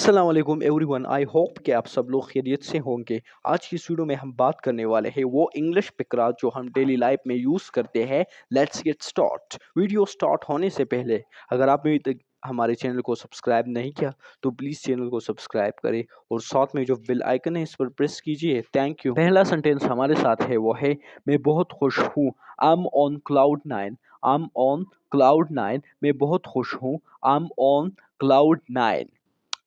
अस्सलाम वालेकुम everyone. I hope कि आप सब लोग खैरियत से होंगे। आज की इस वीडियो में हम बात करने वाले हैं वो इंग्लिश फिकरा जो हम डेली लाइफ में यूज़ करते हैं। Let's get start. Video start होने से पहले अगर आपने अभी तक हमारे चैनल को सब्सक्राइब नहीं किया तो प्लीज़ चैनल को सब्सक्राइब करें और साथ में जो बेल आइकन है इस पर प्रेस कीजिए। Thank you. पहला सेंटेंस हमारे साथ है वो है मैं बहुत खुश हूँ। I am on cloud nine. I am on cloud nine. मैं बहुत खुश हूँ। I am on cloud nine.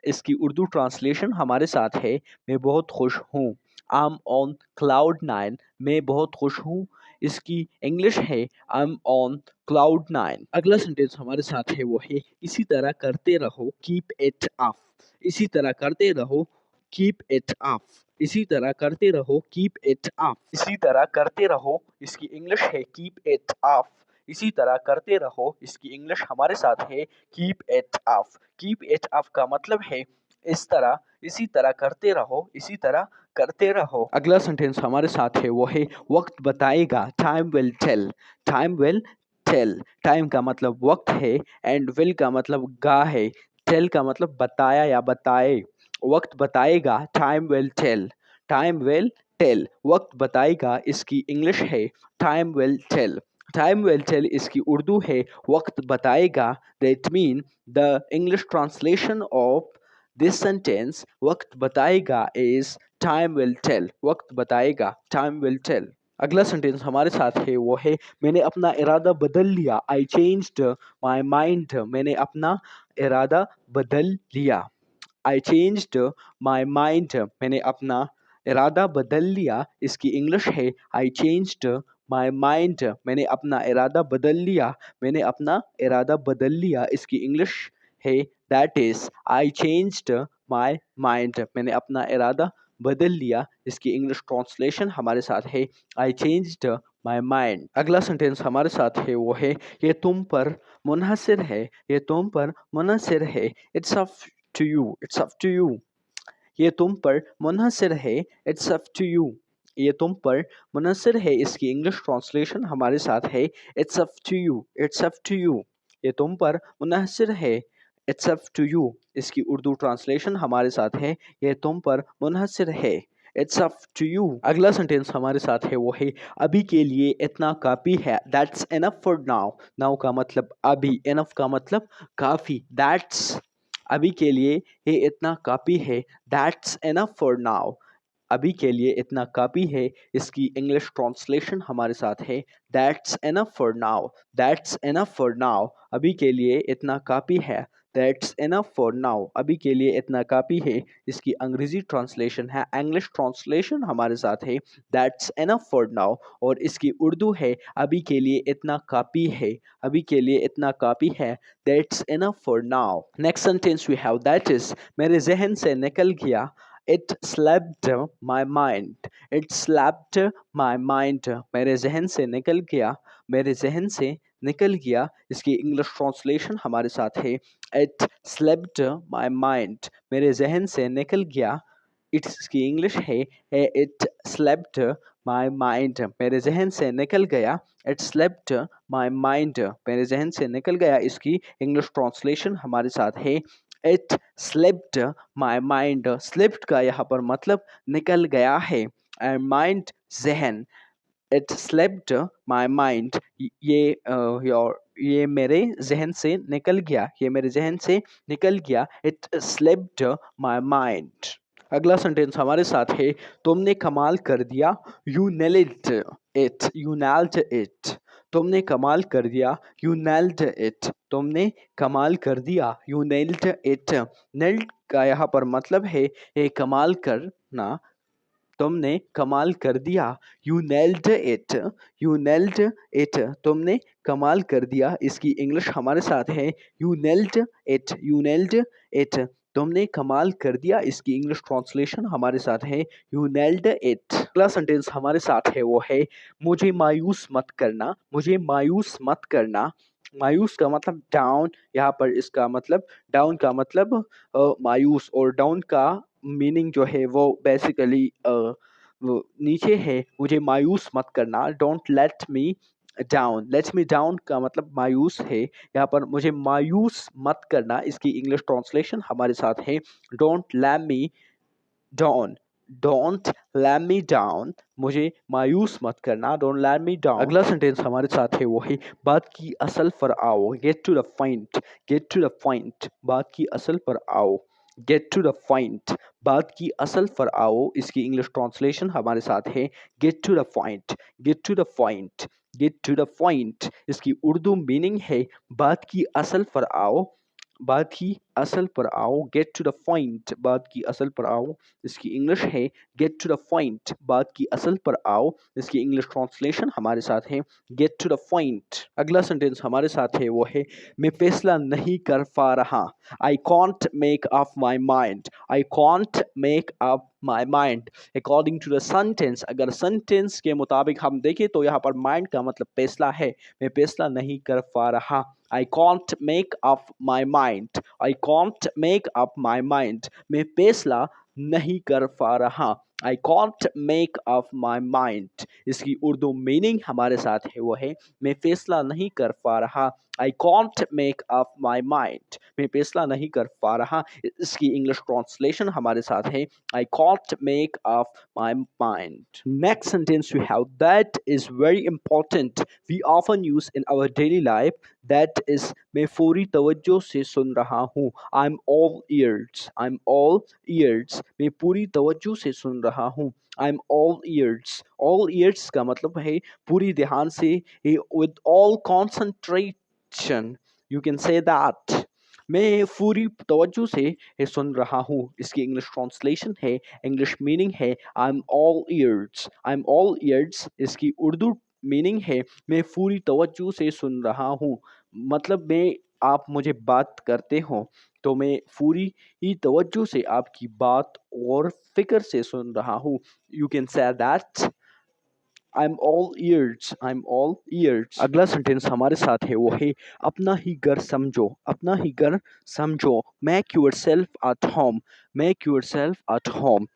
इसकी उर्दू ट्रांसलेशन हमारे साथ है मैं बहुत खुश हूँ। I am on cloud nine. मैं बहुत खुश हूँ। इसकी इंग्लिश है I am on cloud nine. अगला सेंटेंस हमारे साथ है वो है इसी तरह करते रहो कीप इट अप। इसी तरह करते रहो कीप इट अप। इसी तरह करते रहो कीप इट अप। इसी तरह करते रहो इसकी इंग्लिश है कीप इट अप। इसी तरह करते रहो इसकी इंग्लिश हमारे साथ है keep it up. Keep it up का मतलब है इस तरह इसी तरह करते रहो इसी तरह करते रहो। अगला सेंटेंस हमारे साथ है वो है वक्त बताएगा time will tell. Time will tell. Time का मतलब वक्त है एंड विल का मतलब गा है। टेल का मतलब बताया या बताए। वक्त बताएगा time will tell. Time will tell वक्त बताएगा इसकी इंग्लिश है time will tell. Time will tell इसकी उर्दू है वक्त बताएगा। That mean the English translation of this sentence वक्त बताएगा इज टाइम विल टेल। वक्त बताएगा टाइम विल टेल। अगला सेंटेंस हमारे साथ है वो है मैंने अपना इरादा बदल लिया। आई चेंज्ड माई माइंड। मैंने अपना इरादा बदल लिया। आई चेंज्ड माई माइंड। मैंने अपना इरादा बदल लिया। इसकी इंग्लिश है आई चेंज्ड माई माइंड। मैंने अपना इरादा बदल लिया। मैंने अपना इरादा बदल लिया। इसकी इंग्लिश है that is I changed my mind. मैंने अपना इरादा बदल लिया। इसकी इंग्लिश ट्रांसलेशन हमारे साथ है आई चेंज्ड माई माइंड। अगला सेंटेंस हमारे साथ है वो है ये तुम पर मुनहसर है। ये तुम पर मुनहसर है। It's up to you. It's up to you. ये तुम पर मुनहसर है। It's up to you. ये तुम पर मुनहसर है। इसकी इंग्लिश ट्रांसलेशन हमारे साथ है it's up to you. It's up to you. ये तुम पर मुनहसर है। It's up to you. इसकी उर्दू ट्रांसलेशन हमारे साथ है ये तुम पर मुनहसर है। It's up to you. अगला सेंटेंस हमारे साथ है वो है अभी के लिए इतना काफ़ी है। That's enough for now. Now का मतलब अभी। इनफ का मतलब काफ़ी। दैट्स अभी के लिए ये इतना काफ़ी है। That's enough for now. अभी के लिए इतना काफ़ी है। इसकी इंग्लिश ट्रांसलेशन हमारे साथ है that's enough for now. That's enough for now. अभी के लिए इतना काफ़ी है। That's enough for now. अभी के लिए इतना काफ़ी है। इसकी अंग्रेजी ट्रांसलेशन है इंग्लिश ट्रांसलेशन हमारे साथ है दैट्स इनफ फॉर नाउ और इसकी उर्दू है अभी के लिए इतना काफ़ी है। अभी के लिए इतना काफ़ी है। That's enough for now. Next sentence we have that is मेरे जहन से निकल गया। It slipped my mind. It slipped my mind. मेरे जहन से निकल गया। मेरे जहन से निकल गया। इसकी इंग्लिश ट्रांसलेशन हमारे साथ है It slipped my mind. मेरे जहन से निकल गया। इसकी इंग्लिश है It slipped my mind. मेरे जहन से निकल गया। It slipped my mind. मेरे जहन से निकल गया। इसकी इंग्लिश ट्रांसलेशन हमारे साथ है it slipped my mind. Slipped का यहाँ पर मतलब निकल गया है एंड माइंड जहन। It slipped my mind. ये मेरे जहन से निकल गया। ये मेरे जहन से निकल गया। It slipped my mind. अगला सेंटेंस हमारे साथ है तुमने कमाल कर दिया। You nailed it. You nailed it. तुमने कमाल कर दिया। You nailed it. तुमने कमाल कर दिया। You nailed it. नेल्ड का यहाँ पर मतलब है ये कमाल करना। तुमने कमाल कर दिया। You nailed it. You nailed it. तुमने कमाल कर दिया। इसकी इंग्लिश हमारे साथ है you nailed it. You nailed it. तुमने कमाल कर दिया। इसकी इंग्लिश ट्रांसलेशन हमारे साथ है यू नेल्ड इट। अगला सेंटेंस हमारे साथ है वो है मुझे मायूस मत करना। मुझे मायूस मत करना। मायूस का मतलब डाउन। यहाँ पर इसका मतलब डाउन का मतलब मायूस और डाउन का मीनिंग जो है वो बेसिकली वो नीचे है। मुझे मायूस मत करना। Don't let me down. Let's me down का मतलब मायूस है। यहाँ पर मुझे मायूस मत करना, इसकी इंग्लिश ट्रांसलेशन हमारे साथ है don't let me down. Don't let me down, मुझे मायूस मत करना, डोंट लेट मी डाउन। अगला सेंटेंस हमारे साथ है वो है बात की असल पर आओ, get to the point. Get to the point, बात की असल पर आओ। गेट टू द पॉइंट, बात की असल पर आओ, इसकी इंग्लिश ट्रांसलेशन हमारे साथ है get to the point. Get to the point, get to the point, इसकी उर्दू मीनिंग है बात की असल पर आओ। बात की असल पर आओ, गेट टू द पॉइंट, बात की असल पर आओ, इसकी इंग्लिश है गेट टू द पॉइंट, बात की असल पर आओ, इसकी इंग्लिश ट्रांसलेशन हमारे साथ है गेट टू द पॉइंट। अगला सेंटेंस हमारे साथ है वो है मैं फैसला नहीं कर पा रहा। I can't make up my mind. I can't make up my mind. According to the sentence, अगर सेंटेंस के मुताबिक हम देखें तो यहाँ पर माइंड का मतलब फैसला है। मैं फैसला नहीं कर पा रहा। I can't make up my mind. I can't make up my mind. मैं फैसला नहीं कर पा रहा। I can't make up my mind. इसकी उर्दू मीनिंग हमारे साथ है वो है मैं फैसला नहीं कर पा रहा। I can't make up my mind. मैं फैसला नहीं कर पा रहा। इसकी इंग्लिश ट्रांसलेशन हमारे साथ है I can't make up my mind. Next sentence we have that is very important. We often use in our daily life. That is मैं पूरी तवज्जो से सुन रहा हूँ। I'm all ears. I'm all ears. मैं पूरी तवज्जो से सुन रहा हूँ। I'm all ears. All ears का मतलब है पूरी ध्यान से, with all concentration. You can say that. मैं पूरी तवज्जो से ये सुन रहा हूँ। इसकी इंग्लिश ट्रांसलेशन है, इंग्लिश मीनिंग है I'm all ears. I'm all ears. इसकी उर्दू मीनिंग है मैं पूरी तवज्जो से सुन रहा हूँ। मतलब मैं, आप मुझे बात करते हो तो मैं पूरी ही तवज्जो से आपकी बात और फिक्र से सुन रहा हूँ। You can say that I'm all ears. I'm all ears. अगला सेंटेंस हमारे साथ है वो है अपना ही घर समझो। अपना ही घर समझो। Make yourself at home. Make yourself at home.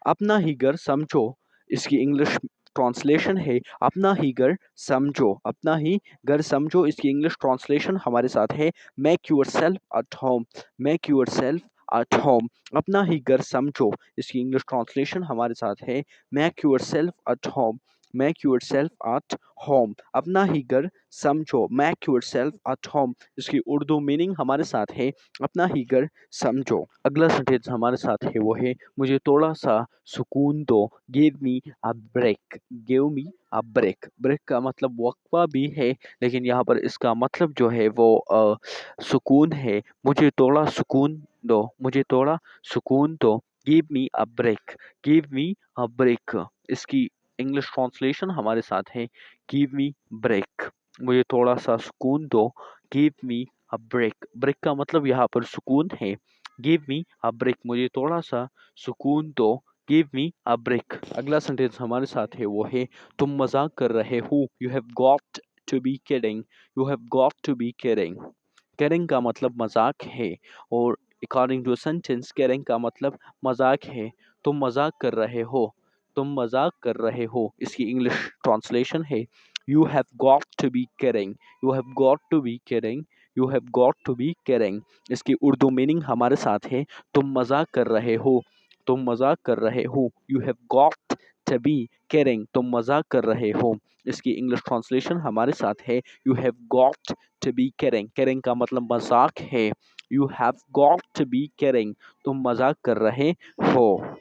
अपना ही घर समझो, इसकी इंग्लिश ट्रांसलेशन है अपना ही घर समझो। अपना ही घर समझो, इसकी इंग्लिश ट्रांसलेशन हमारे साथ है make yourself at home. Make yourself at home, अपना ही घर समझो, इसकी इंग्लिश ट्रांसलेशन हमारे साथ है make yourself at home. Make yourself at home, अपना ही घर समझो, make yourself at home, इसकी उर्दू मीनिंग हमारे साथ है अपना ही घर समझो। अगला सेंटेंस हमारे साथ है वो है मुझे थोड़ा सा सुकून दो। Give me a break. Give me a break. Break का मतलब वक्फा भी है, लेकिन यहाँ पर इसका मतलब जो है वो सुकून है। मुझे थोड़ा सुकून दो। मुझे थोड़ा सुकून दो। Give me a break. Give me a break, इसकी इंग्लिश ट्रांसलेशन हमारे साथ है गिव मी ब्रेक। मुझे थोड़ा सा सुकून दो। Give me a break. Break का मतलब यहाँ पर सुकून है। गिव मी अ ब्रेक, मुझे थोड़ा सा सुकून दो। Give me a break. अगला सेंटेंस हमारे साथ है वो है तुम मजाक कर रहे हो। You have got to be kidding. You have got to be kidding. Kidding का मतलब मजाक है, और अकॉर्डिंग टू सेंटेंस किडिंग का मतलब मजाक है। तुम मजाक कर रहे हो। तुम मजाक कर रहे हो, इसकी इंग्लिश ट्रांसलेशन है you have got to be kidding. You have got to be kidding. You have got to be kidding, इसकी उर्दू मीनिंग हमारे साथ है तुम मजाक कर रहे हो। तुम मजाक कर रहे हो। You have got to be kidding, तुम मजाक कर रहे हो, इसकी इंग्लिश ट्रांसलेशन हमारे साथ है you have got to be kidding. Kidding का मतलब मजाक है। You have got to be kidding, तुम मजाक कर रहे हो।